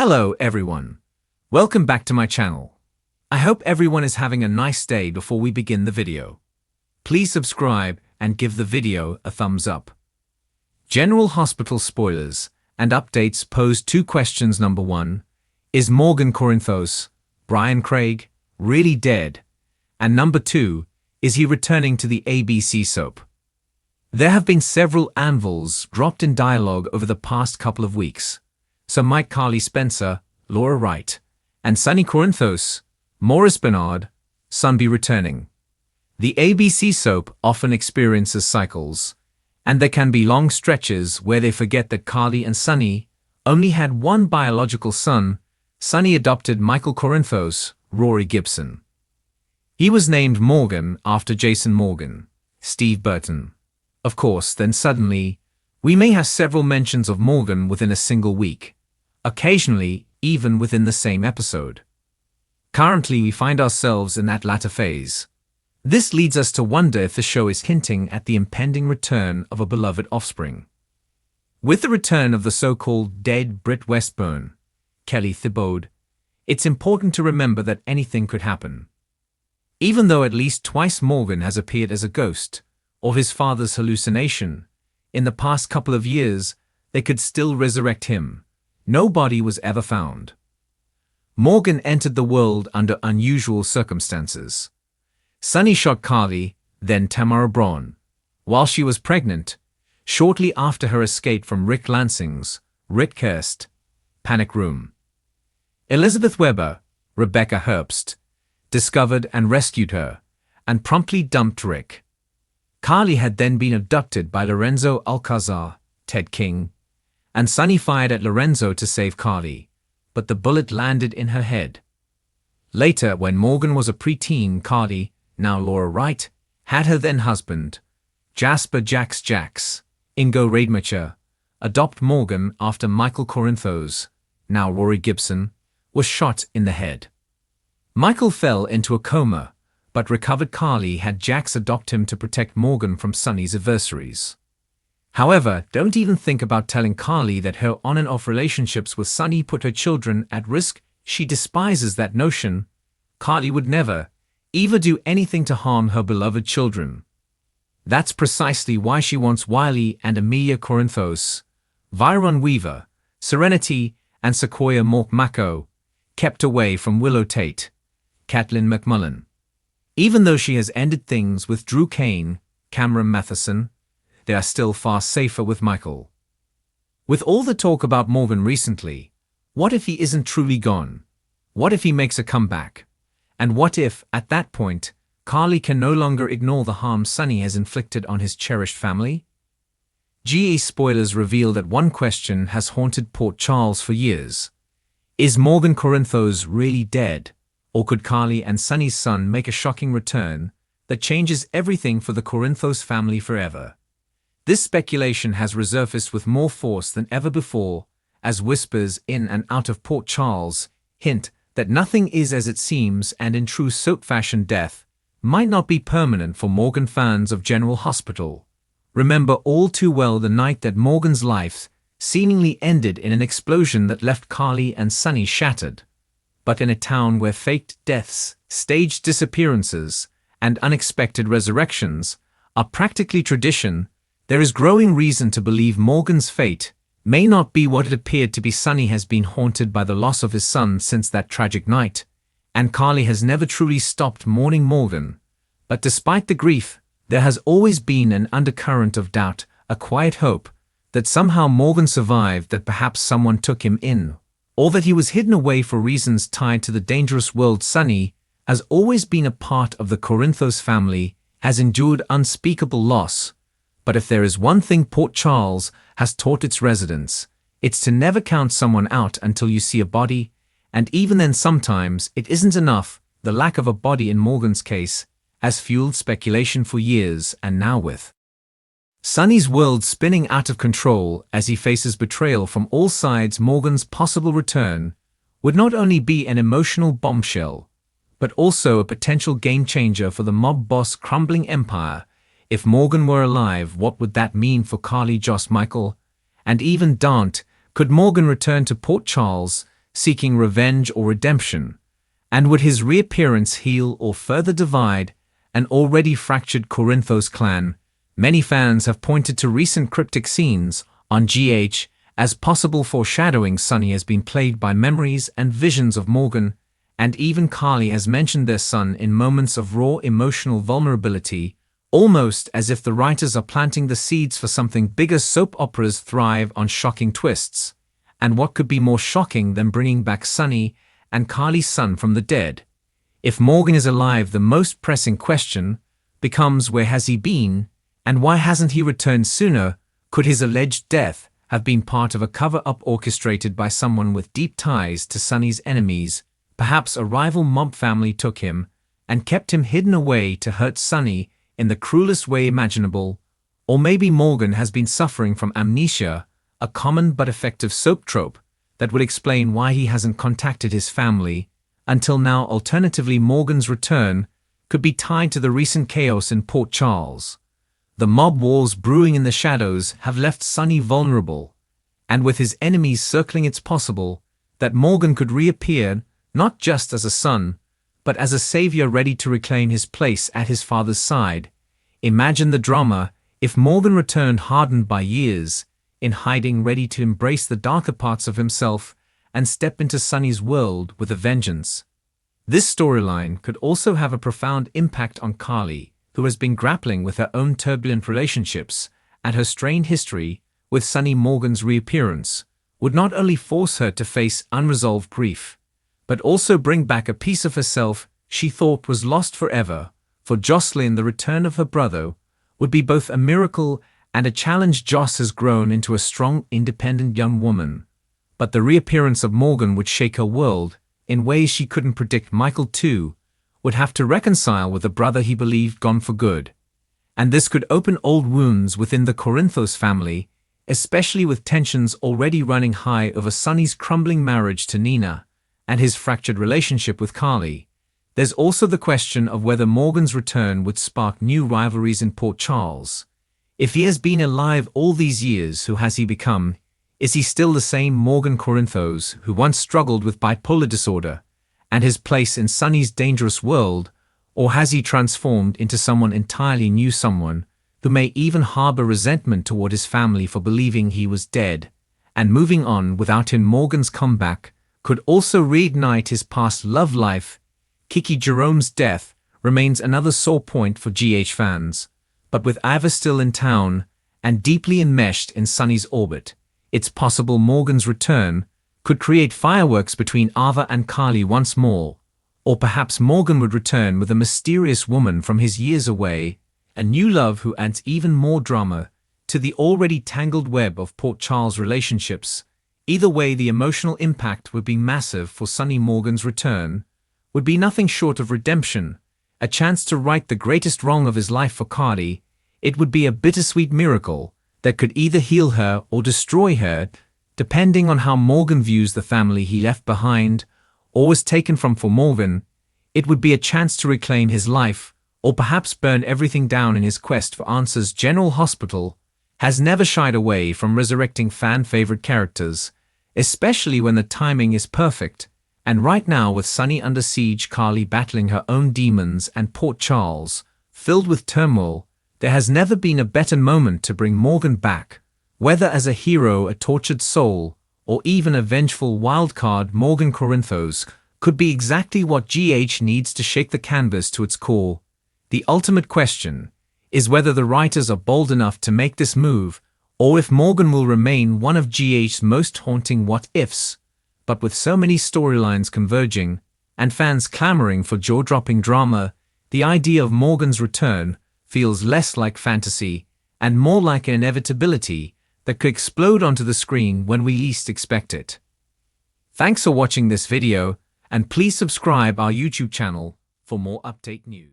Hello everyone. Welcome back to my channel. I hope everyone is having a nice day. Before we begin the video, please subscribe and give the video a thumbs up. General Hospital spoilers and updates pose two questions. Number 1, is Morgan Corinthos, Brian Craig, really dead? And number 2, is he returning to the ABC soap? There have been several anvils dropped in dialogue over the past couple of weeks. So Mike Carly Spencer, Laura Wright, and Sonny Corinthos, Maurice Bernard, Son be returning. The ABC soap often experiences cycles, and there can be long stretches where they forget that Carly and Sonny only had one biological son. Sonny adopted Michael Corinthos, Rory Gibson. He was named Morgan after Jason Morgan, Steve Burton. Of course, then suddenly, we may have several mentions of Morgan within a single week, occasionally even within the same episode. Currently, we find ourselves in that latter phase. This leads us to wonder if the show is hinting at the impending return of a beloved offspring. With the return of the so-called dead Brit Westburn, Kelly Thibaud, it's important to remember that anything could happen. Even though at least twice Morgan has appeared as a ghost, or his father's hallucination, in the past couple of years, they could still resurrect him. No body was ever found. Morgan entered the world under unusual circumstances. Sonny shot Carly, then Tamara Braun, while she was pregnant, shortly after her escape from Rick Lansing's Ritcast panic room. Elizabeth Weber, Rebecca Herbst, discovered and rescued her, and promptly dumped Rick. Carly had then been abducted by Lorenzo Alcazar, Ted King, and Sonny fired at Lorenzo to save Carly, but the bullet landed in her head. Later, when Morgan was a preteen, Carly, now Laura Wright, had her then-husband, Jasper Jax, Ingo Rademacher, adopt Morgan after Michael Corinthos, now Rory Gibson, was shot in the head. Michael fell into a coma, but recovered. Carly had Jax adopt him to protect Morgan from Sonny's adversaries. However, don't even think about telling Carly that her on and off relationships with Sonny put her children at risk. She despises that notion. Carly would never, ever do anything to harm her beloved children. That's precisely why she wants Wiley and Amelia Corinthos, Viron Weaver, Serenity, and Sequoia Mako kept away from Willow Tate, Caitlin McMullen. Even though she has ended things with Drew Kane, Cameron Matheson, they are still far safer with Michael. With all the talk about Morgan recently, what if he isn't truly gone? What if he makes a comeback? And what if, at that point, Carly can no longer ignore the harm Sonny has inflicted on his cherished family? GE spoilers reveal that one question has haunted Port Charles for years. Is Morgan Corinthos really dead? Or could Carly and Sonny's son make a shocking return that changes everything for the Corinthos family forever? This speculation has resurfaced with more force than ever before, as whispers in and out of Port Charles hint that nothing is as it seems, and in true soap fashion, death might not be permanent for Morgan fans of General Hospital. Remember all too well the night that Morgan's life seemingly ended in an explosion that left Carly and Sonny shattered. But in a town where faked deaths, staged disappearances, and unexpected resurrections are practically tradition, there is growing reason to believe Morgan's fate may not be what it appeared to be. Sonny has been haunted by the loss of his son since that tragic night, and Carly has never truly stopped mourning Morgan. But despite the grief, there has always been an undercurrent of doubt, a quiet hope that somehow Morgan survived, that perhaps someone took him in, or that he was hidden away for reasons tied to the dangerous world. Sonny has always been a part of the Corinthos family, has endured unspeakable loss. But if there is one thing Port Charles has taught its residents, it's to never count someone out until you see a body, and even then sometimes it isn't enough. The lack of a body in Morgan's case has fueled speculation for years, and now with Sonny's world spinning out of control as he faces betrayal from all sides, Morgan's possible return would not only be an emotional bombshell, but also a potential game-changer for the mob boss' crumbling empire. If Morgan were alive, what would that mean for Carly, Joss, Michael, and even Dante? Could Morgan return to Port Charles, seeking revenge or redemption? And would his reappearance heal or further divide an already fractured Corinthos clan? Many fans have pointed to recent cryptic scenes on GH as possible foreshadowing. Sonny has been plagued by memories and visions of Morgan, and even Carly has mentioned their son in moments of raw emotional vulnerability, almost as if the writers are planting the seeds for something bigger. Soap operas thrive on shocking twists, and what could be more shocking than bringing back Sonny and Carly's son from the dead? If Morgan is alive, the most pressing question becomes, where has he been, and why hasn't he returned sooner? Could his alleged death have been part of a cover-up orchestrated by someone with deep ties to Sonny's enemies? Perhaps a rival mob family took him and kept him hidden away to hurt Sonny in the cruelest way imaginable. Or maybe Morgan has been suffering from amnesia, a common but effective soap trope that would explain why he hasn't contacted his family until now. Alternatively, Morgan's return could be tied to the recent chaos in Port Charles. The mob wars brewing in the shadows have left Sonny vulnerable, and with his enemies circling, it's possible that Morgan could reappear not just as a son, but as a savior ready to reclaim his place at his father's side. Imagine the drama if Morgan returned hardened by years, in hiding, ready to embrace the darker parts of himself and step into Sonny's world with a vengeance. This storyline could also have a profound impact on Carly, who has been grappling with her own turbulent relationships, and her strained history with Sonny. Morgan's reappearance would not only force her to face unresolved grief, but also bring back a piece of herself she thought was lost forever. For Jocelyn, the return of her brother would be both a miracle and a challenge. Joss has grown into a strong, independent young woman, but the reappearance of Morgan would shake her world in ways she couldn't predict. Michael, too, would have to reconcile with a brother he believed gone for good, and this could open old wounds within the Corinthos family, especially with tensions already running high over Sonny's crumbling marriage to Nina and his fractured relationship with Carly. There's also the question of whether Morgan's return would spark new rivalries in Port Charles. If he has been alive all these years, who has he become? Is he still the same Morgan Corinthos who once struggled with bipolar disorder and his place in Sonny's dangerous world, or has he transformed into someone entirely new, someone who may even harbor resentment toward his family for believing he was dead and moving on without him? Morgan's comeback could also reignite his past love life. Kiki Jerome's death remains another sore point for GH fans, but with Ava still in town and deeply enmeshed in Sonny's orbit, it's possible Morgan's return could create fireworks between Ava and Carly once more. Or perhaps Morgan would return with a mysterious woman from his years away, a new love who adds even more drama to the already tangled web of Port Charles relationships. Either way, the emotional impact would be massive for Sonny. Morgan's return would be nothing short of redemption, a chance to right the greatest wrong of his life. For Carly, it would be a bittersweet miracle that could either heal her or destroy her, depending on how Morgan views the family he left behind or was taken from. For Morgan, it would be a chance to reclaim his life, or perhaps burn everything down in his quest for answers. General Hospital has never shied away from resurrecting fan-favorite characters, especially when the timing is perfect. And right now, with Sonny under siege, Carly battling her own demons, and Port Charles filled with turmoil, there has never been a better moment to bring Morgan back. Whether as a hero, a tortured soul, or even a vengeful wildcard, Morgan Corinthos could be exactly what GH needs to shake the canvas to its core. The ultimate question is whether the writers are bold enough to make this move, or if Morgan will remain one of GH's most haunting what-ifs. But with so many storylines converging and fans clamoring for jaw-dropping drama, the idea of Morgan's return feels less like fantasy and more like an inevitability that could explode onto the screen when we least expect it. Thanks for watching this video, and please subscribe our YouTube channel for more update news.